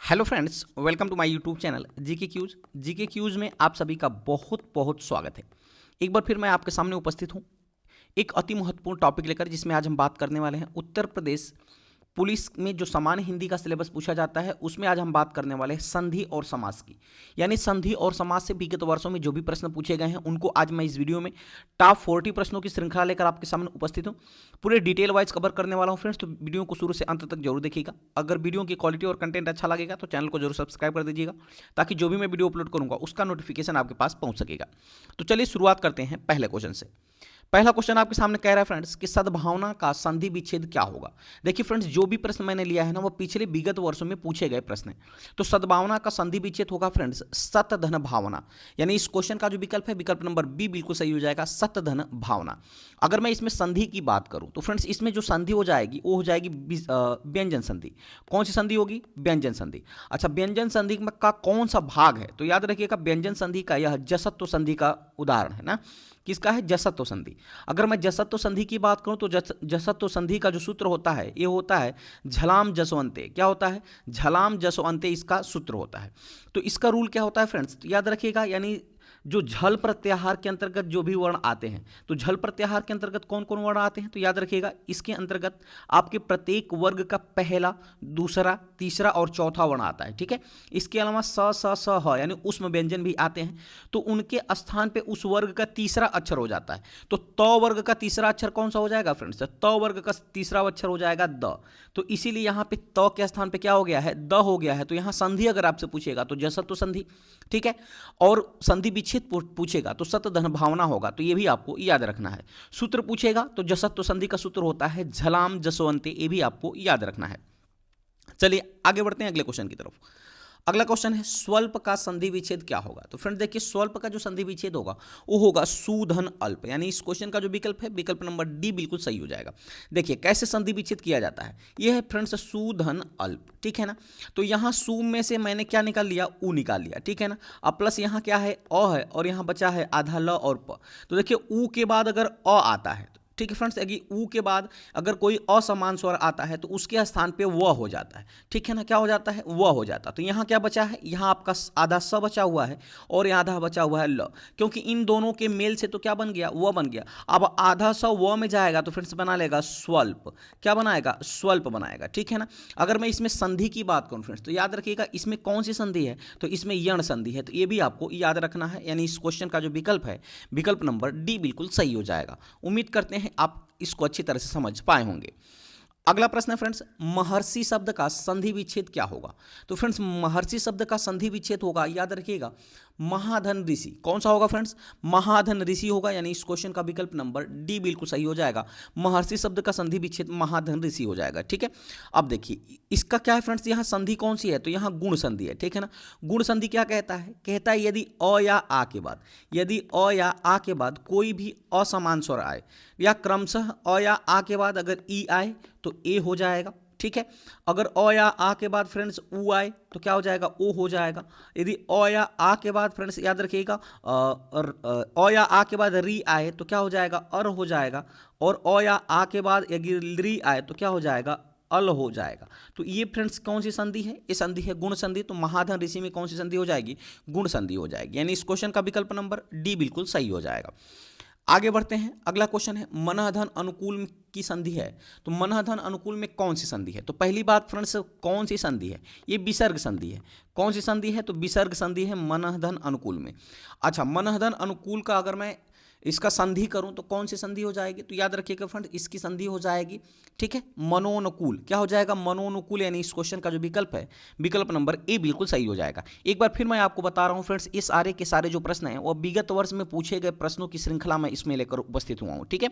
Hello friends, welcome to my YouTube channel GK quiz में आप सभी का बहुत बहुत स्वागत है। एक बार फिर मैं आपके सामने उपस्थित हूं एक अति महत्वपूर्ण टॉपिक लेकर, जिसमें आज हम बात करने वाले हैं उत्तर प्रदेश पुलिस में जो सामान्य हिंदी का सिलेबस पूछा जाता है उसमें आज हम बात करने वाले हैं संधि और समास की। यानी संधि और समास से विगत वर्षों में जो भी प्रश्न पूछे गए हैं उनको आज मैं इस वीडियो में टॉप 40 प्रश्नों की श्रृंखला लेकर आपके सामने उपस्थित हूं। पूरे डिटेल वाइज कवर करने वाला हूं फ्रेंड्स, तो वीडियो को शुरू से अंत तक जरूर देखिएगा। अगर वीडियो की क्वालिटी और कंटेंट अच्छा लगेगा तो चैनल को जरूर सब्सक्राइब कर दीजिएगा, ताकि जो भी मैं वीडियो अपलोड करूंगा उसका नोटिफिकेशन आपके पास पहुंच सकेगा। तो चलिए शुरुआत करते हैं पहले क्वेश्चन से। पहला क्वेश्चन आपके सामने कह रहा है फ्रेंड्स कि सद्भावना का संधि विच्छेद क्या होगा। देखिए फ्रेंड्स, जो भी प्रश्न मैंने लिया है ना वो पिछले विगत वर्षों में पूछे गए प्रश्न हैं। तो सद्भावना का संधि विच्छेद होगा फ्रेंड्स सत धन भावना। यानी इस क्वेश्चन का जो विकल्प है, विकल्प नंबर बी बिल्कुल सही हो जाएगा, सत धन भावना। अगर मैं इसमें संधि की बात करूं तो फ्रेंड्स इसमें जो संधि हो जाएगी वो हो जाएगी व्यंजन संधि। कौन सी संधि होगी? व्यंजन संधि। अच्छा, व्यंजन संधि का कौन सा भाग है? तो याद रखिएगा व्यंजन संधि का यह जसत्व संधि का उदाहरण है ना। किसका है? जसत्व संधि। अगर मैं जसत्व संधि की बात करूं तो जसत्व संधि का जो सूत्र होता है ये होता है झलाम जसवंते। क्या होता है? झलाम जसवंते इसका सूत्र होता है। तो इसका रूल क्या होता है फ्रेंड्स? तो याद रखिएगा, यानी जो झल प्रत्याहार के अंतर्गत जो भी वर्ण आते हैं, तो झल प्रत्याहार के अंतर्गत कौन कौन वर्ण आते हैं? तो याद रखिएगा इसके अंतर्गत आपके प्रत्येक वर्ग का पहला, दूसरा, तीसरा और चौथा वर्ण आता है। ठीक है, इसके अलावा स स स ह यानी उष्म व्यंजन भी आते हैं, तो उनके स्थान पे उस वर्ग का तीसरा अक्षर हो जाता है। तो त वर्ग का तीसरा अक्षर कौन सा हो जाएगा फ्रेंड्स? त वर्ग का तीसरा अक्षर हो जाएगा द। तो इसीलिए यहां पे त के स्थान पे क्या हो गया है? द हो गया है। तो यहां संधि अगर आपसे पूछेगा तो जसत्व संधि। ठीक है, और संधि विच्छेद पूछेगा तो सत धन भावना होगा। तो ये भी आपको याद रखना है। सूत्र पूछेगा तो जसत्व संधि का सूत्र होता है झलाम जसवंते। ये भी आपको याद रखना है। चलिए आगे बढ़ते हैं अगले क्वेश्चन की तरफ। अगला क्वेश्चन है स्वल्प का संधि विच्छेद क्या होगा। तो फ्रेंड देखिए, स्वल्प का जो संधि विच्छेद होगा वो होगा सुधन अल्प। यानी इस क्वेश्चन का जो विकल्प है, विकल्प नंबर डी बिल्कुल सही हो जाएगा। देखिए कैसे संधि विच्छेद किया जाता है, यह है फ्रेंड्स सुधन अल्प। ठीक है ना, तो यहाँ सु में से मैंने क्या निकाल लिया? उ निकाल लिया। ठीक है ना, अब प्लस यहाँ क्या है? अ है, और यहाँ बचा है आधा ल और प। तो देखिए उ के बाद अगर अ आता है, ठीक है फ्रेंड्स, ऊ के बाद अगर कोई असमान स्वर आता है तो उसके स्थान पे व हो जाता है। ठीक है ना, क्या हो जाता है? व हो जाता है। तो यहाँ क्या बचा है? यहाँ आपका आधा स बचा हुआ है और यहाँ आधा बचा हुआ है ल, क्योंकि इन दोनों के मेल से तो क्या बन गया? व बन गया। अब आधा स व में जाएगा तो फ्रेंड्स बना लेगा स्वल्प। क्या बनाएगा? स्वल्प बनाएगा। ठीक है ना, अगर मैं इसमें संधि की बात करूँ फ्रेंड्स तो याद रखिएगा इसमें कौन सी संधि है? तो इसमें यण संधि है। तो ये भी आपको याद रखना है। यानी इस क्वेश्चन का जो विकल्प है, विकल्प नंबर डी बिल्कुल सही हो जाएगा। उम्मीद करते हैं आप इसको अच्छी तरह से समझ पाए होंगे। अगला प्रश्न है फ्रेंड्स, महर्षि शब्द का संधि विच्छेद क्या होगा। तो फ्रेंड्स महर्षि शब्द का संधि विच्छेद होगा, याद रखिएगा, महाधन ऋषि। कौन सा होगा फ्रेंड्स? महाधन ऋषि होगा। यानी इस क्वेश्चन का विकल्प नंबर डी बिल्कुल सही हो जाएगा। महर्षि शब्द का संधि विच्छेद महाधन ऋषि हो जाएगा। ठीक है, अब देखिए इसका क्या है फ्रेंड्स, यहाँ संधि कौन सी है? तो यहाँ गुण संधि है। ठीक है ना, गुण संधि क्या कहता है? कहता है यदि अ या आ के बाद, यदि अ या आ के बाद कोई भी असमान स्वर आए, या क्रमशः अ या आ के बाद अगर ई आए तो ए हो जाएगा। ठीक है, अगर अ या आ के बाद फ्रेंड्स उ आए तो क्या हो जाएगा? ओ हो जाएगा। यदि अ या आ के बाद फ्रेंड्स याद रखिएगा अ या आ के बाद री आए तो क्या हो जाएगा? अर हो जाएगा। और अ या आ के बाद यदि री आए तो क्या हो जाएगा? अल हो जाएगा। तो ये फ्रेंड्स कौन सी संधि है? ये संधि है गुण संधि। तो महाधन ऋषि में कौन सी संधि हो जाएगी? गुण संधि हो जाएगी। यानी इस क्वेश्चन का विकल्प नंबर डी बिल्कुल सही हो जाएगा। आगे बढ़ते हैं। अगला क्वेश्चन है मनः धन अनुकूल की संधि है। तो मनः धन अनुकूल में कौन सी संधि है? तो पहली बात फ्रेंड्स, कौन सी संधि है? ये विसर्ग संधि है। कौन सी संधि है? तो विसर्ग संधि है मनः धन अनुकूल में। अच्छा, मनः धन अनुकूल का अगर मैं इसका संधि करूं तो कौन सी संधि हो जाएगी? तो याद रखिएगा फ्रेंड्स इसकी संधि हो जाएगी, ठीक है, मनोनुकूल। क्या हो जाएगा? मनोनुकूल। यानी इस क्वेश्चन का जो विकल्प है, विकल्प नंबर ए बिल्कुल सही हो जाएगा। एक बार फिर मैं आपको बता रहा हूं फ्रेंड्स, इस सारे के सारे जो प्रश्न हैं वो विगत वर्ष में पूछे गए प्रश्नों की श्रृंखला में इसमें लेकर उपस्थित हुआ हूं। ठीक है,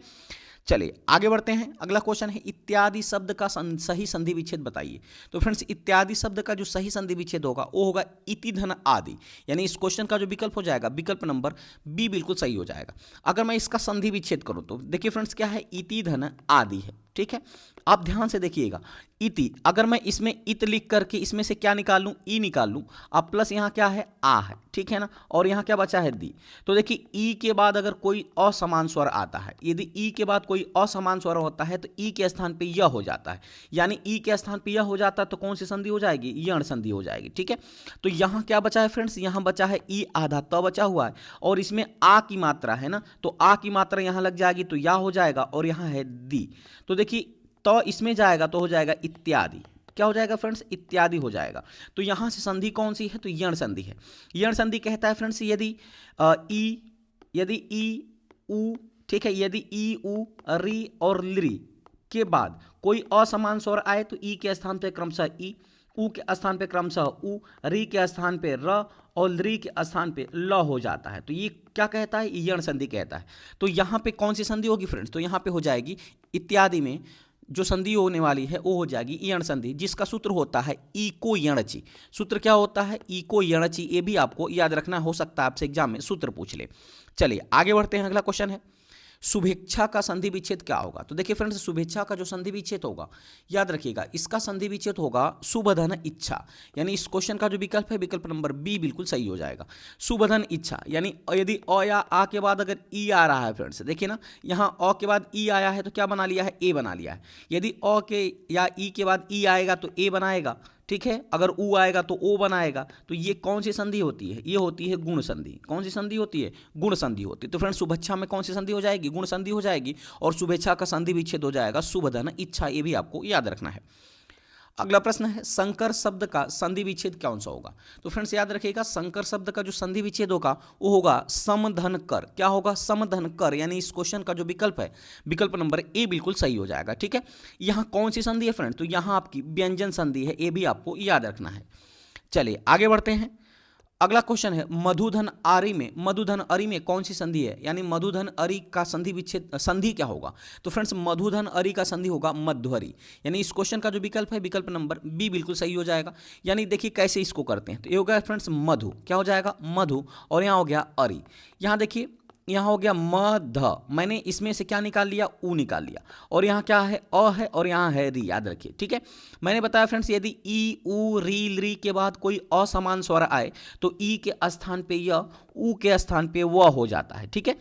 चलिए आगे बढ़ते हैं। अगला क्वेश्चन है इत्यादि शब्द का सही संधि विच्छेद बताइए। तो फ्रेंड्स इत्यादि शब्द का जो सही संधि विच्छेद होगा वो होगा इति धन आदि। यानी इस क्वेश्चन का जो विकल्प हो जाएगा, विकल्प नंबर बी बिल्कुल सही हो जाएगा। अगर मैं इसका संधि विच्छेद करूं तो देखिए फ्रेंड्स क्या है? इति धन आदि है। ठीक है, आप ध्यान से देखिएगा, इति, अगर मैं इसमें इत लिख करके इसमें से क्या निकाल लूं, ई निकाल लूं, अब प्लस यहाँ क्या है, आ है, ठीक है ना, और यहाँ क्या बचा है, दी। तो देखिए ई के बाद अगर कोई असमान स्वर आता है, यदि ई के बाद कोई असमान स्वर होता है तो ई के स्थान पे यह हो जाता है, यानी ई के स्थान पे यह हो जाता है तो कौन सी संधि हो जाएगी, यण संधि हो जाएगी, ठीक है। तो यहाँ क्या बचा है फ्रेंड्स, यहाँ बचा है ई आधा त बचा हुआ है, और इसमें आ की मात्रा है ना, तो आ की मात्रा यहाँ लग जाएगी तो या हो जाएगा, और यहाँ है दी। तो देखिए तो इसमें जाएगा तो हो जाएगा इत्यादि, क्या हो जाएगा फ्रेंड्स, इत्यादि हो जाएगा। तो यहां से संधि कौन सी है, तो यण संधि है। यण संधि कहता है फ्रेंड्स यदि ई उ, ठीक है, यदि ई उ री और लृ के बाद कोई असमान स्वर आए तो ई के स्थान पे क्रमशः ई, उ के स्थान पे क्रमशः उ, री के स्थान पे र और लृ के स्थान पे ल हो जाता है। तो ये क्या कहता है, यण संधि कहता है। तो यहाँ पे कौन सी संधि होगी फ्रेंड्स, तो यहाँ पे हो जाएगी इत्यादि में जो संधि होने वाली है वो हो जाएगी यण संधि, जिसका सूत्र होता है इको यणचि। सूत्र क्या होता है, इको यणचि, ये भी आपको याद रखना, हो सकता है आपसे एग्जाम में सूत्र पूछ ले। चलिए आगे बढ़ते हैं, अगला क्वेश्चन है शुभेच्छा का संधि विच्छेद क्या होगा। तो देखिए फ्रेंड्स, शुभेच्छा का जो संधि विच्छेद होगा, याद रखिएगा, इसका संधि विच्छेद होगा शुभधन इच्छा, यानी इस क्वेश्चन का जो विकल्प है विकल्प नंबर बी बिल्कुल सही हो जाएगा। शुभधन इच्छा, यानी यदि अ या आ के बाद अगर ई आ रहा है फ्रेंड्स, देखिए ना, यहाँ अ के बाद ई आया है तो क्या बना लिया है, ए बना लिया है। यदि अ के या ई के बाद ई आएगा तो ए बनाएगा, ठीक है, अगर ऊ आएगा तो ओ बनाएगा। तो ये कौन सी संधि होती है, ये होती है गुण संधि। कौन सी संधि होती है, गुण संधि होती है। तो फ्रेंड्स शुभेच्छा में कौन सी संधि हो जाएगी, गुण संधि हो जाएगी, और शुभेच्छा का संधि विच्छेद हो जाएगा शुभधन इच्छा, ये भी आपको याद रखना है। अगला प्रश्न है संकर शब्द का संधि विच्छेद कौन सा होगा। तो फ्रेंड्स याद रखिएगा, संकर शब्द का जो संधि विच्छेद होगा वो होगा समधन कर। क्या होगा, समधन कर, यानी इस क्वेश्चन का जो विकल्प है विकल्प नंबर ए बिल्कुल सही हो जाएगा, ठीक है। यहाँ कौन सी संधि है फ्रेंड्स, तो यहाँ आपकी व्यंजन संधि है, ये भी आपको याद रखना है। चलिए आगे बढ़ते हैं, अगला क्वेश्चन है मधुधन आरी में, मधुधन अरी में कौन सी संधि है, यानी मधुधन अरी का संधि विच्छेद संधि क्या होगा। तो फ्रेंड्स मधुधन अरी का संधि होगा मध्वरी, यानी इस क्वेश्चन का जो विकल्प है विकल्प नंबर बी बिल्कुल सही हो जाएगा। यानी देखिए कैसे इसको करते हैं, तो ये हो गया फ्रेंड्स मधु, क्या हो जाएगा मधु, और यहाँ हो गया अरी। यहाँ देखिए, यहाँ हो गया मध, मैंने इसमें से क्या निकाल लिया, ऊ निकाल लिया, और यहाँ क्या है, अ है, और यहाँ है री, याद रखिए, ठीक है। मैंने बताया फ्रेंड्स यदि ई ऊ री लृ के बाद कोई असमान स्वर आए तो ई के स्थान पे य, ऊ के स्थान पे व हो जाता है, ठीक है,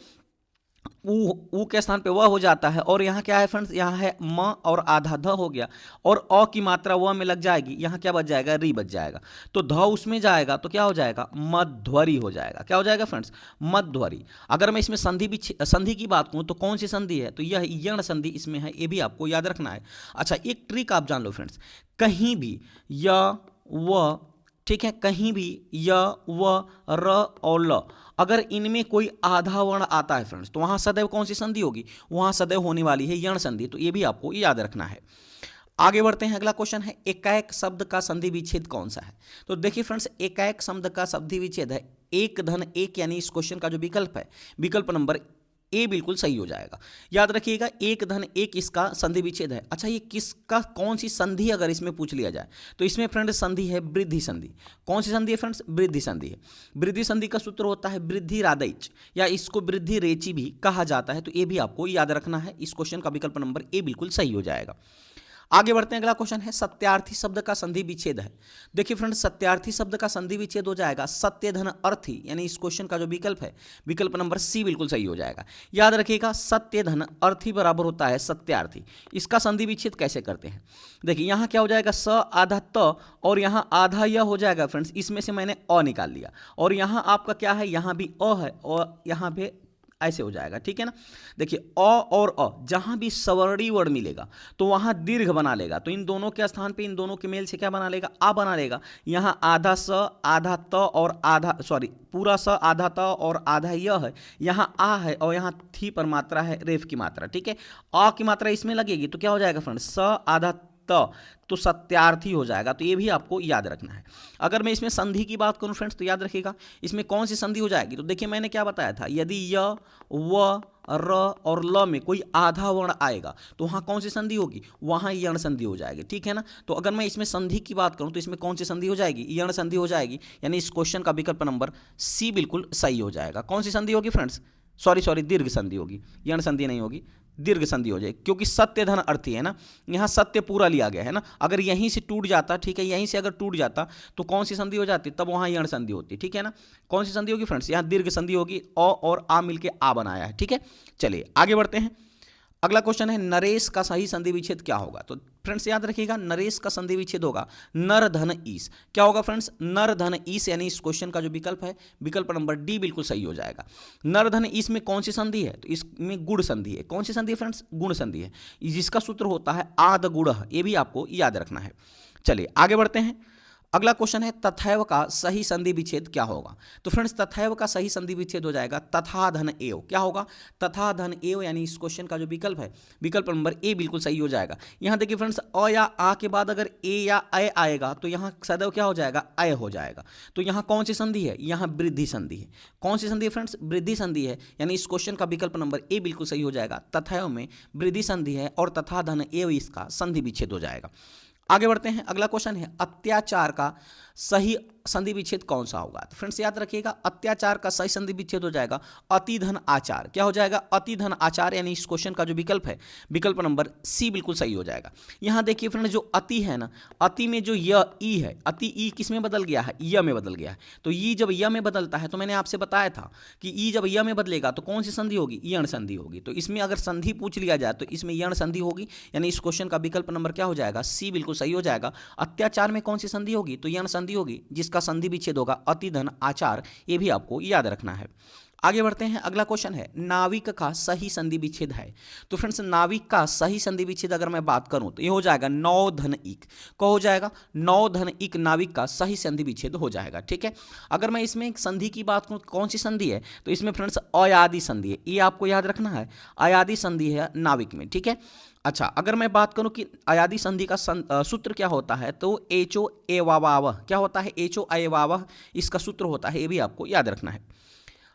ऊ के स्थान पे वह हो जाता है। और यहाँ क्या है फ्रेंड्स, यहाँ है म और आधा ध हो गया, और अ की मात्रा व में लग जाएगी, यहाँ क्या बच जाएगा, री बच जाएगा, तो ध उसमें जाएगा तो क्या हो जाएगा, मध्वरी हो जाएगा। क्या हो जाएगा फ्रेंड्स, मध्वरी। अगर मैं इसमें संधि की बात करूँ तो कौन सी संधि है, तो यह यण संधि इसमें है, ये भी आपको याद रखना है। अच्छा एक ट्रिक आप जान लो फ्रेंड्स, कहीं भी य व, ठीक है, कहीं भी य व र और ल, अगर इनमें कोई आधा वर्ण आता है फ्रेंड्स तो वहां सदैव कौन सी संधि होगी, वहां सदैव होने वाली है यण संधि। तो ये भी आपको याद रखना है। आगे बढ़ते हैं, अगला क्वेश्चन है एकाएक शब्द का संधि विच्छेद कौन सा है। तो देखिए फ्रेंड्स, एकाएक शब्द का संधि विच्छेद है एक धन एक, यानी इस क्वेश्चन का जो विकल्प है विकल्प नंबर ए बिल्कुल सही हो जाएगा। याद रखिएगा एक धन एक इसका संधि विच्छेद है। अच्छा ये किसका, कौन सी संधि अगर इसमें पूछ लिया जाए तो इसमें फ्रेंड्स संधि है वृद्धि संधि। कौन सी संधि है फ्रेंड्स, वृद्धि संधि है। वृद्धि संधि का सूत्र होता है वृद्धि रादैच, या इसको वृद्धि रेची भी कहा जाता है। तो ये भी आपको याद रखना है, इस क्वेश्चन का विकल्प नंबर ए बिल्कुल सही हो जाएगा। आगे बढ़ते हैं, अगला क्वेश्चन है सत्यार्थी शब्द का संधि विच्छेद है। देखिए फ्रेंड्स, सत्यार्थी शब्द का संधि विच्छेद हो जाएगा सत्य धन अर्थी, यानी इस क्वेश्चन का जो विकल्प है विकल्प नंबर सी बिल्कुल सही हो जाएगा। याद रखिएगा सत्य धन अर्थी बराबर होता है सत्यार्थी। इसका संधि विच्छेद कैसे करते हैं, देखिए यहाँ क्या हो जाएगा, स आधा त और यहाँ आधा य हो जाएगा फ्रेंड्स, इसमें से मैंने अ निकाल लिया, और यहाँ आपका क्या है, यहाँ भी अ है और यहाँ पे ऐसे हो जाएगा, ठीक है ना। देखिए अ और अ जहां भी सवर्णी वर्ण मिलेगा तो वहां दीर्घ बना लेगा, तो इन दोनों के स्थान पे इन दोनों के मेल से क्या बना लेगा, आ बना लेगा। यहाँ आधा स आधा त और आधा पूरा स आधा त और आधा य है, यहाँ आ है और यहाँ थी पर मात्रा है रेफ की मात्रा, ठीक है। अ की मात्रा इसमें लगेगी तो क्या हो जाएगा फ्रेंड्स, स आधा तो सत्यार्थी हो जाएगा। तो ये भी आपको याद रखना है। अगर मैं इसमें संधि की बात करूं फ्रेंड्स तो याद रखिएगा इसमें कौन सी संधि हो जाएगी, तो देखिए मैंने क्या बताया था, यदि य व र और ल में कोई आधा वर्ण आएगा तो वहाँ कौन सी संधि होगी, वहाँ यण संधि हो जाएगी, ठीक है ना। तो अगर मैं इसमें संधि की बात करूँ तो इसमें कौन सी संधि हो जाएगी, यण संधि हो जाएगी, यानी इस क्वेश्चन का विकल्प नंबर सी बिल्कुल सही हो जाएगा। कौन सी संधि होगी फ्रेंड्स, सॉरी दीर्घ संधि होगी, यण संधि नहीं होगी, दीर्घ संधि हो जाएगी, क्योंकि सत्य धन अर्थी है ना, यहाँ सत्य पूरा लिया गया है ना। अगर यहीं से टूट जाता, ठीक है, यहीं से अगर टूट जाता तो कौन सी संधि हो जाती, तब वहाँ यण संधि होती, ठीक है ना। कौन सी संधि होगी फ्रेंड्स, यहाँ दीर्घ संधि होगी, अ और आ मिलके आ बनाया है, ठीक है। चलिए आगे बढ़ते हैं। अगला क्वेश्चन है नरेश का सही संधि विच्छेद क्या होगा। तो फ्रेंड्स याद रखिएगा, नरेश का संधि विच्छेद होगा नर धन ईस। क्या होगा फ्रेंड्स, नर धन ईस, यानी इस क्वेश्चन का जो विकल्प है, विकल्प नंबर डी बिल्कुल सही हो जाएगा। नर धन ईस में कौन सी संधि है, तो इसमें गुण संधि है। कौन सी संधि है फ्रेंड्स, गुण संधि है, जिसका सूत्र होता है आद गुण, ये भी आपको याद रखना है। चलिए आगे बढ़ते हैं। अगला क्वेश्चन है तथैव का सही संधि विच्छेद क्या होगा। तो फ्रेंड्स तथैव का सही संधि विच्छेद हो जाएगा तथा धन एव। क्या होगा, तथा धन एव, यानी इस क्वेश्चन का जो विकल्प है, विकल्प नंबर ए बिल्कुल सही हो जाएगा। यहाँ देखिए फ्रेंड्स, अ या आ के बाद अगर ए या अय आएगा तो यहाँ सदैव क्या हो जाएगा, अय हो जाएगा। तो यहाँ कौन सी संधि है, यहाँ वृद्धि संधि है। कौन सी संधि है फ्रेंड्स, वृद्धि संधि है, यानी इस क्वेश्चन का विकल्प नंबर ए बिल्कुल सही हो जाएगा। तथैव में वृद्धि संधि है और तथा धन एव इसका संधि विच्छेद हो जाएगा। आगे बढ़ते हैं। अगला क्वेश्चन है अत्याचार का सही संधि विच्छेद कौन सा होगा। तो फ्रेंड्स याद रखिएगा, अत्याचार का सही संधि विच्छेद हो जाएगा अति धन आचार। क्या हो जाएगा, अति धन आचार, यानी इस क्वेश्चन का जो विकल्प है, विकल्प नंबर सी बिल्कुल सही हो जाएगा। यहाँ देखिए फ्रेंड्स, जो अति है ना, अति में जो य ई है, अति ई किस में बदल गया है, य में बदल गया है। तो ई जब य में बदलता है, तो मैंने आपसे बताया था कि ई जब य में बदलेगा तो कौन सी संधि होगी, यण संधि होगी। तो इसमें अगर संधि पूछ लिया जाए तो इसमें यण संधि होगी, यानी इस क्वेश्चन का विकल्प नंबर क्या हो जाएगा, सी बिल्कुल सही हो जाएगा। अत्याचार में कौन सी संधि होगी, तो यण संधि होगी, जिसका संधि विच्छेद होगा अति धन आचार, ये भी आपको याद रखना है। आगे बढ़ते हैं। अगला क्वेश्चन है नाविक का सही संधि विच्छेद है। तो फ्रेंड्स नाविक का सही संधि विच्छेद अगर मैं बात करूं तो ये हो जाएगा नौ धन इक। क्या हो जाएगा, नौ धन इक नाविक का सही संधि विच्छेद हो जाएगा, ठीक है। अगर मैं इसमें एक संधि की बात करूं, कौन सी संधि है, तो इसमें फ्रेंड्स अयादि संधि है, ये आपको याद रखना है, अयादि संधि है नाविक में, ठीक है। अच्छा, अगर मैं बात करूं कि अयादि संधि का सूत्र क्या होता है, तो एचो एवावाव। क्या होता है, एचो एवावाव, इसका सूत्र होता है, ये भी आपको याद रखना है।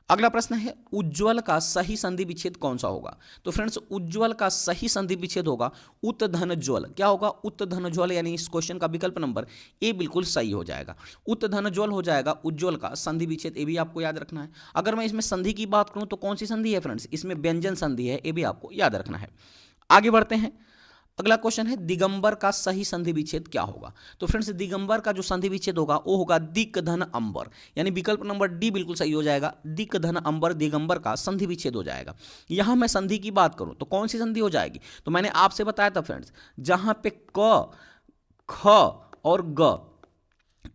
अगला प्रश्न है उज्ज्वल का सही संधि विच्छेद कौन सा होगा। तो फ्रेंड्स उज्ज्वल का सही संधि विच्छेद होगा उत धन ज्वल। क्या होगा, उत धन ज्वल, यानी इस क्वेश्चन का विकल्प नंबर ए बिल्कुल सही हो जाएगा। उत धन ज्वल हो जाएगा उज्ज्वल का संधि विच्छेद, ये भी आपको याद रखना है। अगर मैं इसमें संधि की बात करूं तो कौन सी संधि है फ्रेंड्स, इसमें व्यंजन संधि है, ये भी आपको याद रखना है। आगे बढ़ते हैं। अगला क्वेश्चन है दिगंबर का सही संधि विच्छेद क्या होगा। तो फ्रेंड्स दिगंबर का जो संधि विच्छेद होगा वो होगा दिक धन अंबर, यानी विकल्प नंबर डी बिल्कुल सही हो जाएगा। दिक धन अंबर दिगंबर का संधि विच्छेद हो जाएगा। यहां मैं संधि की बात करूं तो कौन सी संधि हो जाएगी, तो मैंने आपसे बताया था फ्रेंड्स, जहां पे क, ख और ग,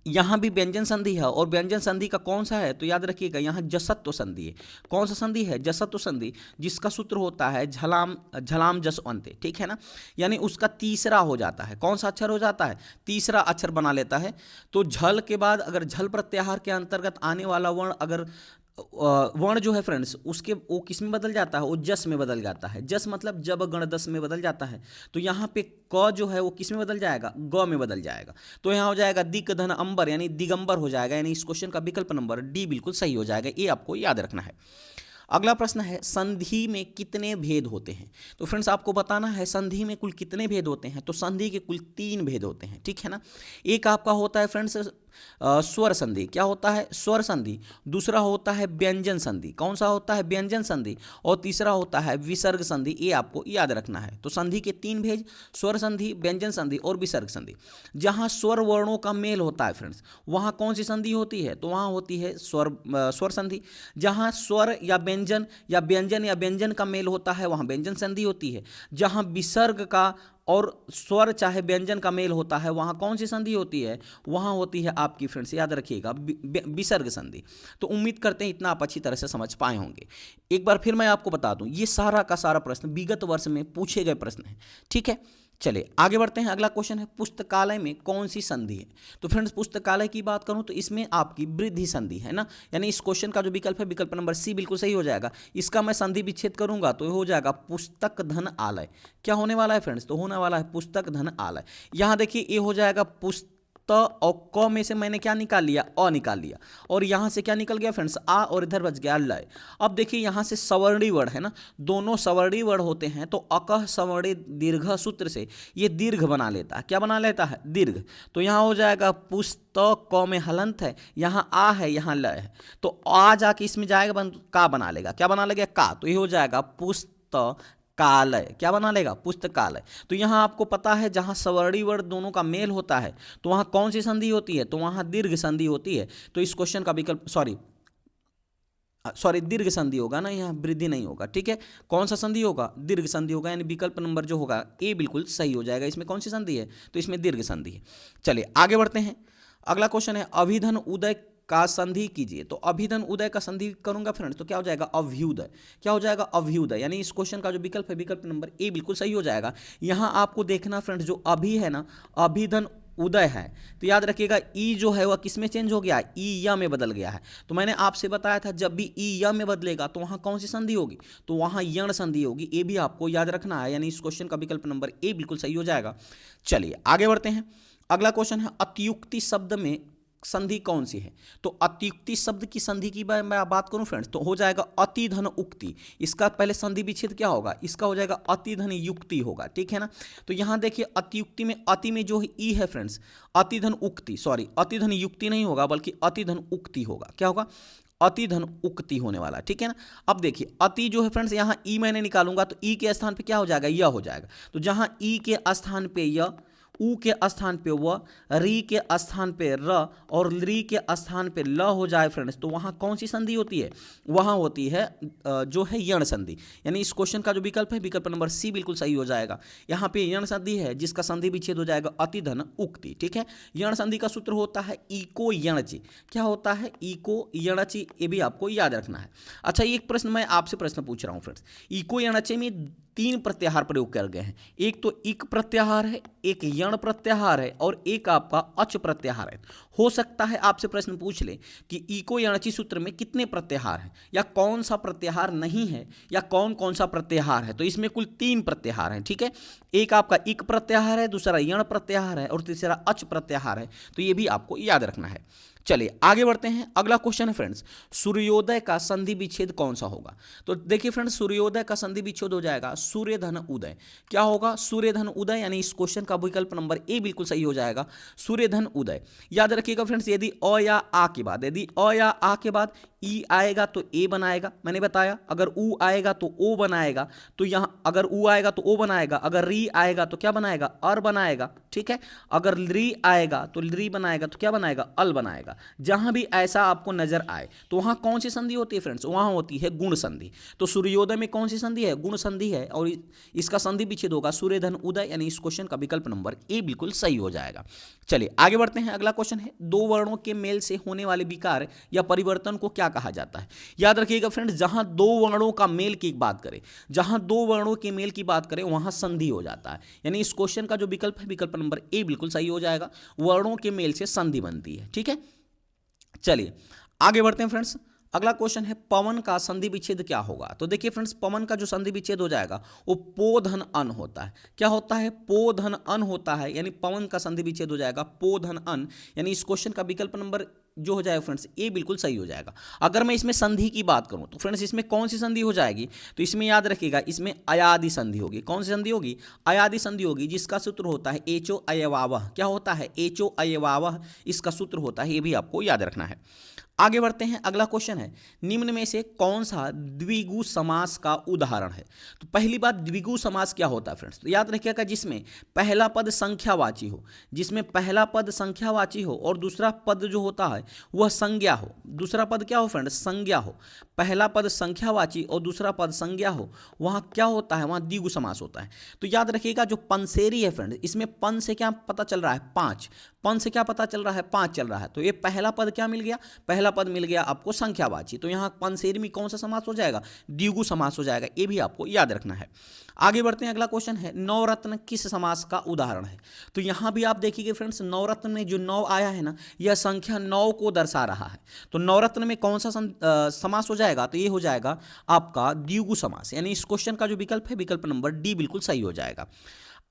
यहां भी व्यंजन संधि है, और व्यंजन संधि का कौन सा है, तो याद रखिएगा यहां जसत्व संधि है। कौन सा संधि है, जसत्व संधि, जिसका सूत्र होता है झलाम झलाम जस अंते, ठीक है ना। यानी उसका तीसरा हो जाता है, कौन सा अक्षर हो जाता है, तीसरा अक्षर बना लेता है। तो झल के बाद अगर झल प्रत्याहार के अंतर्गत आने वाला वर्ण, अगर वर्ण जो है फ्रेंड्स उसके वो किस में बदल जाता है, वो जस में बदल जाता है। जस मतलब जब गण दस में बदल जाता है। तो यहाँ पे क जो है वो किस में बदल जाएगा, ग में बदल जाएगा। तो यहाँ हो जाएगा दिक धन अंबर, यानी दिगंबर हो जाएगा, यानी इस क्वेश्चन का विकल्प नंबर डी बिल्कुल सही हो जाएगा, ये आपको याद रखना है। अगला प्रश्न है संधि में कितने भेद होते हैं। तो फ्रेंड्स आपको बताना है संधि में कुल कितने भेद होते हैं। तो संधि के कुल 3 भेद होते हैं, ठीक है ना। एक आपका होता है फ्रेंड्स स्वर संधि। क्या होता है, स्वर संधि। दूसरा होता है व्यंजन संधि। कौन सा होता है, व्यंजन संधि। और तीसरा होता है विसर्ग संधि, ये आपको याद रखना है। तो संधि के 3 भेद, स्वर संधि, व्यंजन संधि और विसर्ग संधि। जहां स्वर वर्णों का मेल होता है फ्रेंड्स, वहां कौन सी संधि होती है, तो वहां होती है स्वर संधि। जहां स्वर या व्यंजन या व्यंजन का मेल होता है, वहां व्यंजन संधि होती है। जहां विसर्ग का और स्वर चाहे व्यंजन का मेल होता है, वहाँ कौन सी संधि होती है, वहाँ होती है आपकी फ्रेंड्स याद रखिएगा विसर्ग संधि। तो उम्मीद करते हैं इतना आप अच्छी तरह से समझ पाए होंगे। एक बार फिर मैं आपको बता दूं, ये सारा का सारा प्रश्न विगत वर्ष में पूछे गए प्रश्न हैं, ठीक है। चलिए आगे बढ़ते हैं। अगला क्वेश्चन है पुस्तकालय में कौन सी संधि है। तो फ्रेंड्स पुस्तकालय की बात करूं तो इसमें आपकी वृद्धि संधि है ना, यानी इस क्वेश्चन का जो विकल्प है विकल्प नंबर सी बिल्कुल सही हो जाएगा। इसका मैं संधि विच्छेद करूंगा तो हो जाएगा पुस्तक धन आलय। क्या होने वाला है फ्रेंड्स, तो होने वाला है पुस्तक धन आलय। यहां देखिए ये हो जाएगा पुस्तक और क में से मैंने क्या निकाल लिया, अ निकाल लिया, और यहां से क्या निकल गया फ्रेंड्स, आ, और इधर बच गया लय। अब देखिए यहां से सवर्णी वर्ण है ना, दोनों सवर्णी वर्ण होते हैं, तो अकह सवर्णी दीर्घ सूत्र से ये दीर्घ बना लेता है। क्या बना लेता है, दीर्घ। तो यहां हो जाएगा पुस्तक, क में हलंत है, यहाँ आ है, यहाँ ल है, तो आ जाके इसमें जाएगा का बना लेगा। क्या बना लेगा, का। तो ये हो जाएगा पुस्तक पुस्तकालय, क्या बना लेगा, पुस्तकालय। तो यहाँ आपको पता है जहाँ सवर्णी वर्ण दोनों का मेल होता है तो वहाँ कौन सी संधि होती है, तो वहाँ दीर्घ संधि होती है। तो इस क्वेश्चन का विकल्प सॉरी दीर्घ संधि होगा ना, यहाँ वृद्धि नहीं होगा, ठीक है। कौन सा संधि होगा, दीर्घ संधि होगा, यानी विकल्प नंबर जो होगा ए बिल्कुल सही हो जाएगा। इसमें कौन सी संधि है, तो इसमें दीर्घ संधि है। चलिए आगे बढ़ते हैं। अगला क्वेश्चन है अभिधन उदय का संधि कीजिए। तो अभिधन उदय का संधि करूंगा फ्रेंड्स तो क्या हो जाएगा, अभ्युदय। क्या हो जाएगा, अभ्युदय, यानी इस क्वेश्चन का जो विकल्प है विकल्प नंबर ए बिल्कुल सही हो जाएगा। यहाँ आपको देखना फ्रेंड्स, जो अभी है ना, अभिधन उदय है, तो याद रखिएगा ई जो है वह किस में चेंज हो गया है, ई या में बदल गया है। तो मैंने आपसे बताया था जब भी ई या में बदलेगा तो वहाँ कौन सी संधि होगी, तो वहाँ यण संधि होगी। ये भी आपको याद रखना है, यानी इस क्वेश्चन का विकल्प नंबर ए बिल्कुल सही हो जाएगा। चलिए आगे बढ़ते हैं। अगला क्वेश्चन है अतियुक्ति शब्द में संधि कौन सी है। तो अतियुक्ति शब्द की संधि की मैं बात करूं फ्रेंड्स तो हो जाएगा अतिधन उक्ति। इसका पहले संधि विच्छेद क्या होगा, इसका हो जाएगा अतिधन युक्ति होगा, ठीक है ना। तो यहां देखिए अतियुक्ति में अति में जो ई है फ्रेंड्स, अतिधन उक्ति, सॉरी अतिधन युक्ति नहीं होगा बल्कि अतिधन उक्ति होगा। क्या होगा, अतिधन उक्ति होने वाला, ठीक है ना। अब देखिए अति जो है फ्रेंड्स, यहाँ ई मैंने निकालूंगा तो ई के स्थान पे क्या हो जाएगा, यह हो जाएगा। तो जहां ई के स्थान पे य, ऊ के स्थान पे व, री के स्थान पे र और री के स्थान पे ल हो जाए फ्रेंड्स, तो वहाँ कौन सी संधि होती है, वहाँ होती है जो है यण संधि। यानी इस क्वेश्चन का जो विकल्प है विकल्प नंबर सी बिल्कुल सही हो जाएगा। यहाँ पे यण संधि है जिसका संधि विच्छेद हो जाएगा अतिधन उक्ति, ठीक है। यण संधि का सूत्र होता है इको यणचि। क्या होता है, इको यणचि, ये भी आपको याद रखना है। अच्छा एक प्रश्न मैं आपसे प्रश्न पूछ रहा हूँ फ्रेंड्स, इको यणचि में 3 प्रत्याहार प्रयोग कर गए हैं। एक तो इक प्रत्याहार है, एक यण प्रत्याहार है और एक आपका अच प्रत्याहार है। हो सकता है आपसे प्रश्न पूछ ले कि इको यणचि सूत्र में कितने प्रत्याहार हैं, या कौन सा प्रत्याहार नहीं है, या कौन कौन सा प्रत्याहार है। तो इसमें कुल 3 प्रत्याहार हैं, ठीक है। एक आपका इक प्रत्याहार है, दूसरा यण प्रत्याहार है और तीसरा अच प्रत्याहार है। तो ये भी आपको याद रखना है। चलिए आगे बढ़ते हैं। अगला क्वेश्चन है फ्रेंड्स, सूर्योदय का संधि विच्छेद कौन सा होगा। तो देखिए फ्रेंड्स, सूर्योदय का संधि विच्छेद हो जाएगा सूर्यधन उदय। क्या होगा, सूर्यधन उदय, यानी इस क्वेश्चन का विकल्प नंबर ए बिल्कुल सही हो जाएगा, सूर्यधन उदय। याद रखिएगा फ्रेंड्स, यदि अ या आ के बाद, यदि अ या आ के बाद ई आएगा तो ए बनाएगा, मैंने बताया। अगर ऊ आएगा तो ओ बनाएगा, तो यहाँ अगर ऊ आएगा तो ओ बनाएगा, अगर री आएगा तो क्या बनाएगा, अर बनाएगा, ठीक है। अगर री आएगा तो री बनाएगा तो क्या बनाएगा, अल बनाएगा। जहां भी ऐसा आपको नजर आए तो वहां कौन सी संधि होती है फ्रेंड्स, वहां होती है गुण संधि। तो सूर्योदय में कौन सी संधि है, गुण संधि है, और इसका संधि विच्छेद होगा सूर्यधन उदय, यानी इस क्वेश्चन का विकल्प नंबर ए बिल्कुल सही हो जाएगा। चलिए आगे बढ़ते हैं। अगला क्वेश्चन है 2 वर्णों के मेल से होने वाले विकार या परिवर्तन को क्या कहा जाता है। याद रखिएगा फ्रेंड्स, जहां 2 वर्णों का मेल की बात करें, जहां 2 वर्णों के मेल की बात करें वहां संधि हो जाता है। यानी इस क्वेश्चन का जो विकल्प है विकल्प नंबर ए बिल्कुल सही हो जाएगा, वर्णों के मेल से संधि बनती है, ठीक है। चलिए आगे बढ़ते हैं फ्रेंड्स। अगला क्वेश्चन है पवन का संधि विच्छेद क्या होगा। तो देखिए फ्रेंड्स, पवन का जो संधि विच्छेद हो जाएगा वो पो धन अन होता है। क्या होता है, पो धन अन होता है, यानी पवन का संधि विच्छेद हो जाएगा पो धन अन। यानी इस क्वेश्चन का विकल्प नंबर जो हो जाएगा फ्रेंड्स ए बिल्कुल सही हो जाएगा। अगर मैं इसमें संधि की बात करूं तो फ्रेंड्स इसमें कौन सी संधि हो जाएगी, तो इसमें याद रखिएगा इसमें अयादि संधि होगी। कौन सी संधि होगी, अयादि संधि होगी, जिसका सूत्र होता है एचो अयवावह। क्या होता है, एचो अयवावह, इसका सूत्र होता है, ये भी आपको याद रखना है। आगे बढ़ते हैं। अगला क्वेश्चन है निम्न में से कौन सा द्विगु समास का उदाहरण है। तो पहली बात, द्विगु समास क्या होता है फ्रेंड्स, तो याद रखिएगा जिसमें पहला पद संख्यावाची हो, जिसमें पहला पद संख्यावाची हो और दूसरा पद जो होता है वह संज्ञा हो। दूसरा पद क्या हो फ्रेंड्स, संज्ञा हो। पहला पद संख्यावाची और दूसरा पद संज्ञा हो, वहाँ क्या होता है, वहाँ द्विगु समास होता है। तो याद रखिएगा जो पंसेरी है फ्रेंड्स, इसमें पन से क्या पता चल रहा है, 5। पन से क्या पता चल रहा है, 5 चल रहा है। तो ये पहला पद क्या मिल गया, पहला पद मिल गया आपको संख्यावाची। तो यहाँ पंसेरी में कौन सा समास हो जाएगा, द्विगु समास हो जाएगा। ये भी आपको याद रखना है। आगे बढ़ते हैं। अगला क्वेश्चन है नवरत्न किस समास का उदाहरण है। तो यहाँ भी आप देखिए फ्रेंड्स, नवरत्न में जो 9 आया है ना, यह संख्या 9 को दर्शा रहा है। तो नवरत्न में कौन सा समास हो जाएगा, तो ये हो जाएगा आपका द्विगु समास। यानी इस क्वेश्चन का जो विकल्प है विकल्प नंबर डी बिल्कुल सही हो जाएगा।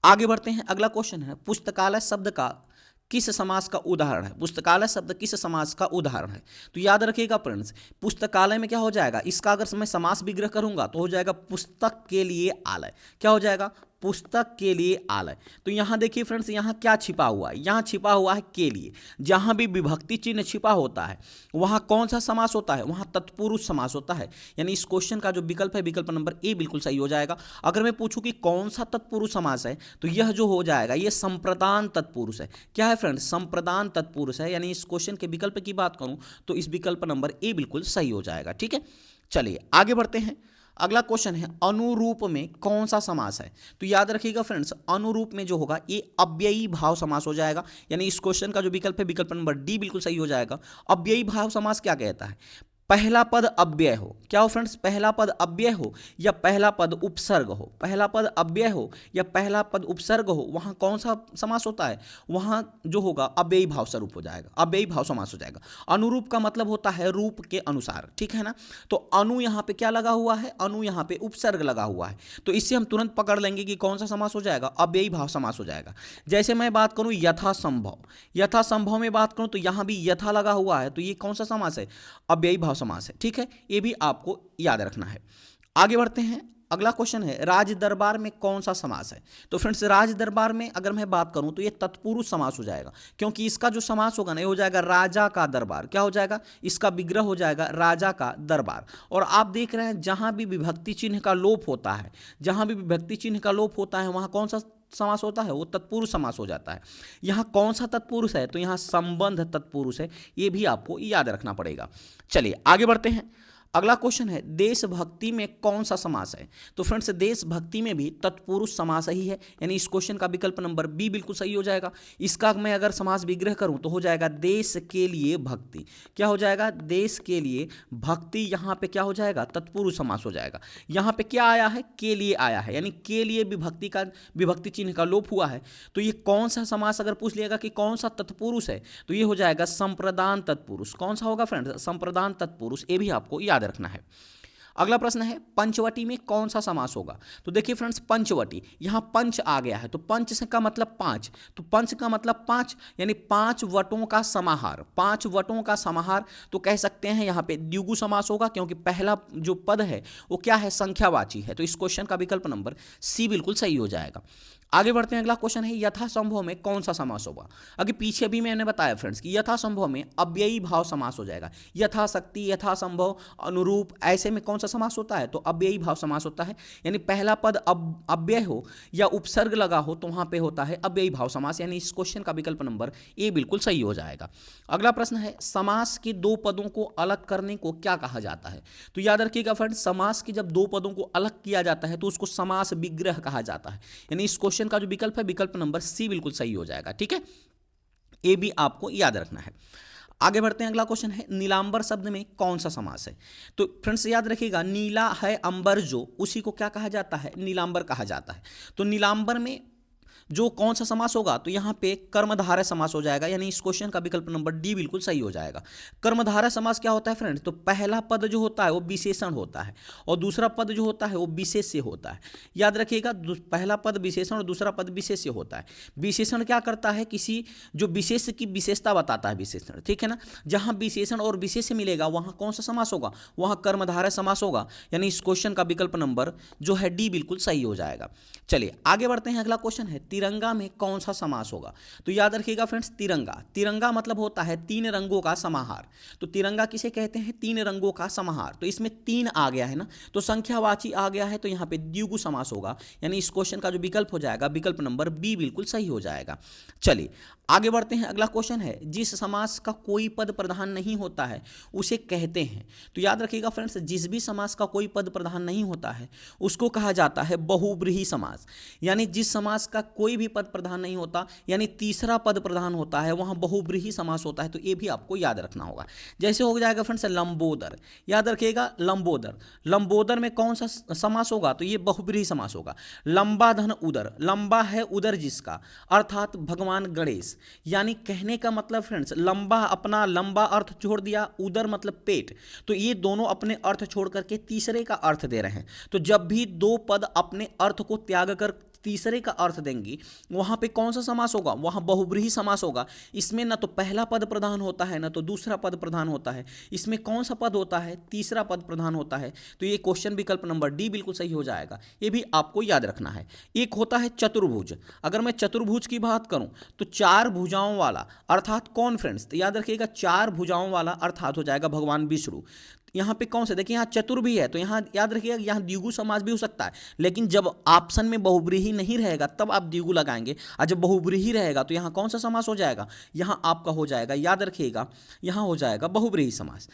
आगे बढ़ते हैं। अगला क्वेश्चन है पुस्तकालय शब्द का किस समास का उदाहरण है। पुस्तकालय शब्द किस समास का उदाहरण है। तो याद रखिएगा फ्रेंड्स, पुस्तकालय में क्या हो जाएगा, इसका अगर मैं समास विग्रह करूंगा तो हो जाएगा पुस्तक के लिए आलय। क्या हो जाएगा, पुस्तक के लिए आलय। तो यहाँ देखिए फ्रेंड्स, यहाँ क्या छिपा हुआ है, यहाँ छिपा हुआ है के लिए। जहाँ भी विभक्ति चिन्ह छिपा होता है वहाँ कौन सा समास होता है, वहाँ तत्पुरुष समास होता है। यानी इस क्वेश्चन का जो विकल्प है, विकल्प नंबर ए बिल्कुल सही हो जाएगा। अगर मैं पूछूं कि कौन सा तत्पुरुष समास है, तो यह जो हो जाएगा ये संप्रदान तत्पुरुष है। क्या है फ्रेंड्स, संप्रदान तत्पुरुष है। यानी इस क्वेश्चन के विकल्प की बात करूं तो इस विकल्प नंबर ए बिल्कुल सही हो जाएगा। ठीक है, चलिए आगे बढ़ते हैं। अगला क्वेश्चन है अनुरूप में कौन सा समास है। तो याद रखिएगा फ्रेंड्स, अनुरूप में जो होगा ये अव्ययी भाव समास हो जाएगा। यानी इस क्वेश्चन का जो विकल्प है, विकल्प नंबर डी बिल्कुल सही हो जाएगा। अव्ययी भाव समास क्या कहता है, पहला पद अव्यय हो। क्या हो फ्रेंड्स, पहला पद अव्यय हो या पहला पद उपसर्ग हो। पहला पद अव्यय हो या पहला पद उपसर्ग हो, वहां कौन सा समास होता है, वहां जो होगा अव्ययी भाव स्वरूप हो जाएगा, अव्ययी भाव समास हो जाएगा। अनुरूप का मतलब होता है रूप के अनुसार, ठीक है ना। तो अनु यहां पे क्या लगा हुआ है, अनु यहां पे उपसर्ग लगा हुआ है। तो इससे हम तुरंत पकड़ लेंगे कि कौन सा समास हो जाएगा, अव्ययी भाव समास हो जाएगा। जैसे मैं बात करूं यथासंभव, यथासंभव में बात करूं तो यहां भी यथा लगा हुआ है, तो ये कौन सा समास है, अव्ययी भाव समास है। ठीक है, ये भी आपको याद रखना है। आगे बढ़ते हैं। अगला क्वेश्चन है राज दरबार में कौन सा समास है। तो फ्रेंड्स, राज दरबार में अगर मैं बात करूं तो ये तत्पुरुष समास हो जाएगा, क्योंकि इसका जो समास होगा ना, ये हो जाएगा राजा का दरबार। क्या हो जाएगा, इसका विग्रह हो जाएगा राजा का दरबार। और आप देख रहे हैं जहां भी विभक्ति चिन्ह का लोप होता है, जहां भी विभक्ति चिन्ह का लोप होता है वहां कौन सा समास होता है, वो तत्पुरुष समास हो जाता है। यहाँ कौन सा तत्पुरुष है, तो यहाँ संबंध तत्पुरुष है। ये भी आपको याद रखना पड़ेगा। चलिए आगे बढ़ते हैं। अगला क्वेश्चन है देशभक्ति में कौन सा समास है। तो फ्रेंड्स, देशभक्ति में भी तत्पुरुष समास ही है। यानी इस क्वेश्चन का विकल्प नंबर बी बिल्कुल सही हो जाएगा। इसका मैं अगर समास विग्रह करूं तो हो जाएगा देश के लिए भक्ति। क्या हो जाएगा, देश के लिए भक्ति। यहाँ पे क्या हो जाएगा, तत्पुरुष समास हो जाएगा। यहाँ पे क्या आया है, के लिए आया है, यानी के लिए विभक्ति चिन्ह का लोप हुआ है। तो ये कौन सा समास अगर पूछ लिएगा कि कौन सा तत्पुरुष है, तो ये हो जाएगा संप्रदान तत्पुरुष। कौन सा होगा फ्रेंड्स, संप्रदान तत्पुरुष। ये भी आपको याद रखना है। अगला प्रश्न है पंचवटी में कौन सा समास होगा। तो देखिए फ्रेंड्स, पंचवटी, यहां पंच आ गया है, तो पंच से का मतलब पांच, तो पंच का मतलब पांच, यानी पांच वटों का समाहार, पांच वटों का समाहार। तो कह सकते हैं यहां पे द्विगु समास होगा, क्योंकि पहला जो पद है वो क्या है, संख्यावाची है। तो इस क्वेश्चन का विकल्प नंबर सी बिल्कुल सही हो जाएगा। आगे बढ़ते हैं। अगला क्वेश्चन है यथासंभव में कौन सा समास होगा। आगे पीछे भी मैंने बताया फ्रेंड्स कि यथासंभव में अव्ययी भाव समास हो जाएगा। यथाशक्ति, यथासंभव, अनुरूप, ऐसे में कौन सा समास होता है, तो अव्ययी भाव समास होता है। यानी पहला पद अव्यय हो या उपसर्ग लगा हो तो वहां पे होता है अव्ययी भाव समास। यानी इस क्वेश्चन का विकल्प नंबर ए बिल्कुल सही हो जाएगा। अगला प्रश्न है समास के दो पदों को अलग करने को क्या कहा जाता है। तो याद रखिएगा फ्रेंड्स, समास के जब दो पदों को अलग किया जाता है तो उसको समास विग्रह कहा जाता है। यानी इस क्वेश्चन का जो विकल्प है, विकल्प नंबर सी बिल्कुल सही हो जाएगा। ठीक है, ये भी आपको याद रखना है। आगे बढ़ते हैं। अगला क्वेश्चन है नीलांबर शब्द में कौन सा समास है। तो फ्रेंड्स याद रखिएगा, नीला है अंबर जो, उसी को क्या कहा जाता है, नीलांबर कहा जाता है। तो नीलांबर में जो कौन सा समास होगा, तो यहां पे कर्मधारय समास हो जाएगा। यानी इस क्वेश्चन का विकल्प नंबर डी बिल्कुल सही हो जाएगा। कर्मधारय समास क्या होता है फ्रेंड्स, तो पहला पद जो होता है वो विशेषण होता है और दूसरा पद जो होता है वो विशेष्य होता है। याद रखिएगा, पहला पद विशेषण और दूसरा पद विशेष्य होता है। विशेषण क्या करता है, किसी जो विशेष की विशेषता बताता है विशेषण, ठीक है ना। जहां विशेषण और विशेष्य मिलेगा वहां कौन सा समास होगा, वहां कर्मधारय समास होगा। यानी इस क्वेश्चन का विकल्प नंबर जो है डी बिल्कुल सही हो जाएगा। चलिए आगे बढ़ते हैं। अगला क्वेश्चन है तिरंगा में कौन सा समास होगा। तो याद रखिएगा फ्रेंड्स, तिरंगा, तिरंगा मतलब होता है तीन रंगों का समाहार। तो तिरंगा किसे कहते हैं, तीन रंगों का समाहार। तो इसमें तीन आ गया है ना, तो संख्यावाची आ गया है, तो यहां पे द्विगु समास होगा। यानी इस क्वेश्चन का जो विकल्प हो जाएगा, विकल्प नंबर बी बिल्कुल सही हो जाएगा। चलिए आगे बढ़ते हैं। अगला क्वेश्चन है जिस समास का कोई पद प्रधान नहीं होता है उसे कहते हैं। तो याद रखिएगा फ्रेंड्स, जिस भी समास का कोई पद प्रधान नहीं होता है उसको कहा जाता है बहुब्रीहि समास। यानी जिस समास का कोई भी पद प्रधान नहीं होता, यानी तीसरा पद प्रधान होता है, वहां बहुब्रीहि समास होता है। तो ये भी आपको याद रखना होगा। जैसे हो जाएगा फ्रेंड्स लंबोदर, याद रखिएगा लंबोदर, लंबोदर में कौन सा समास होगा, तो ये बहुब्रीहि समास होगा। लंबा धन उदर, लंबा है उदर जिसका, अर्थात भगवान गणेश। यानी कहने का मतलब फ्रेंड्स, लंबा अपना लंबा अर्थ छोड़ दिया, उदर मतलब पेट, तो ये दोनों अपने अर्थ छोड़ करके तीसरे का अर्थ दे रहे हैं। तो जब भी दो पद अपने अर्थ को त्याग कर तीसरे का अर्थ देंगी, वहां पे कौन सा समास होगा, वहां बहुब्रीहि समास होगा। इसमें ना तो पहला पद प्रधान होता है ना तो दूसरा पद प्रधान होता है, इसमें कौन सा पद होता है, तीसरा पद प्रधान होता है। तो ये क्वेश्चन विकल्प नंबर डी बिल्कुल सही हो जाएगा, ये भी आपको याद रखना है। एक होता है चतुर्भुज, अगर मैं चतुर्भुज की बात करूं तो चार भुजाओं वाला अर्थात कौन फ्रेंड्स, तो याद रखिएगा चार भुजाओं वाला अर्थात हो जाएगा भगवान विष्णु। यहाँ पे कौन से, देखिए यहाँ चतुर भी है तो यहाँ याद रखिएगा यहाँ द्विगु समास भी हो सकता है, लेकिन जब ऑप्शन में बहुब्रीहि नहीं रहेगा तब आप द्विगु लगाएंगे, और जब बहुब्रीहि रहेगा तो यहाँ कौन सा समास हो जाएगा, यहाँ आपका हो जाएगा, याद रखिएगा यहाँ हो जाएगा बहुब्रीहि समास।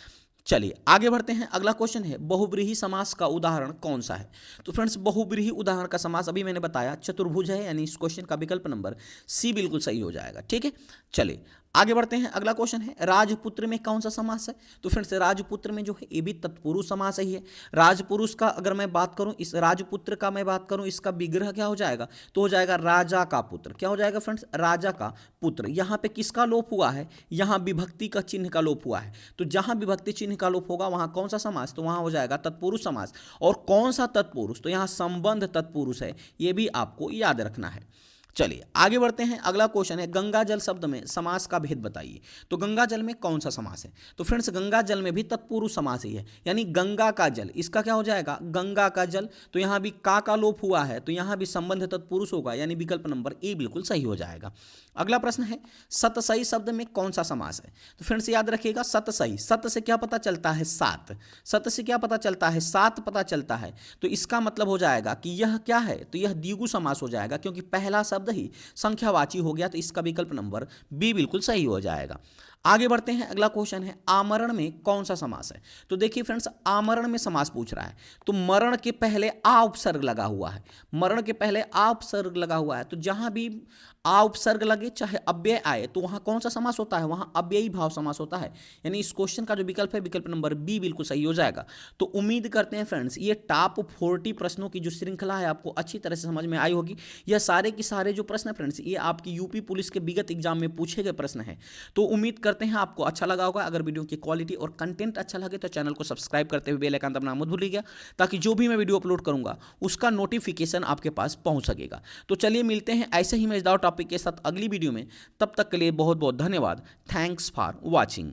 चलिए आगे बढ़ते हैं, अगला क्वेश्चन है बहुब्रीहि समास का उदाहरण कौन सा है। तो फ्रेंड्स बहुब्रीहि उदाहरण का समास अभी मैंने बताया चतुर्भुज है, यानी इस क्वेश्चन का विकल्प नंबर सी बिल्कुल सही हो जाएगा। ठीक है, चलिए आगे बढ़ते हैं, अगला क्वेश्चन है राजपुत्र में कौन सा समास है। तो फ्रेंड्स राजपुत्र में जो है ये भी तत्पुरुष समास ही है। राजपुरुष का अगर मैं बात करूं, इस राजपुत्र का मैं बात करूं, इसका विग्रह क्या हो जाएगा, तो हो जाएगा राजा का पुत्र। क्या हो जाएगा फ्रेंड्स, राजा का पुत्र। यहाँ पे किसका लोप हुआ है, यहाँ विभक्ति का चिन्ह का लोप हुआ है, तो जहां विभक्ति चिन्ह का लोप होगा वहां कौन सा समास, तो वहां हो जाएगा तत्पुरुष समास। और कौन सा तत्पुरुष, तो यहाँ संबंध तत्पुरुष है, ये भी आपको याद रखना है। चलिए आगे बढ़ते हैं, अगला क्वेश्चन है गंगा जल शब्द में समास का भेद बताइए। तो गंगा जल में कौन सा समास है, तो फ्रेंड्स गंगा जल में भी तत्पुरुष समास ही है, यानी गंगा का जल, इसका क्या हो जाएगा गंगा का जल। तो यहाँ भी का लोप हुआ है तो यहाँ भी संबंध तत्पुरुष होगा, यानी विकल्प नंबर ए बिल्कुल सही हो जाएगा। अगला प्रश्न है सतसई शब्द में कौन सा समास है। तो फ्रेंड्स याद रखिएगा सतसई, सत से क्या पता चलता है सात, सत से क्या पता चलता है सात पता चलता है, तो इसका मतलब हो जाएगा कि यह क्या है, तो यह द्विगु समास हो जाएगा, क्योंकि पहला शब्द ही संख्यावाची हो गया, तो इसका विकल्प नंबर बी बिल्कुल सही हो जाएगा। आगे बढ़ते हैं, अगला क्वेश्चन है आमरण में कौन सा समास है। तो देखिए फ्रेंड्स आमरण में समास पूछ रहा है, तो मरण के पहले आ उपसर्ग लगा हुआ है, मरण के पहले आ उपसर्ग लगा हुआ है, तो जहां भी आ उपसर्ग लगे चाहे अव्यय आए तो वहां कौन सा समास होता है, वहां अव्ययी भाव समास होता है, यानी इस क्वेश्चन का जो विकल्प है विकल्प नंबर बी बिल्कुल सही हो जाएगा। तो उम्मीद करते हैं फ्रेंड्स ये टॉप 40 प्रश्नों की जो श्रृंखला है आपको अच्छी तरह से समझ में आई होगी। यह सारे के सारे जो प्रश्न फ्रेंड्स ये आपकी यूपी पुलिस के विगत एग्जाम में पूछे गए प्रश्न हैं। तो उम्मीद करते हैं आपको अच्छा लगा होगा। अगर वीडियो की क्वालिटी और कंटेंट अच्छा लगे तो चैनल को सब्सक्राइब करते हुए बेल आइकन दबाना मत भूलिएगा, ताकि जो भी मैं वीडियो अपलोड करूंगा उसका नोटिफिकेशन आपके पास पहुंच सकेगा। तो चलिए मिलते हैं ऐसे ही मजेदार टॉपिक के साथ अगली वीडियो में, तब तक के लिए बहुत बहुत धन्यवाद। Thanks for watching.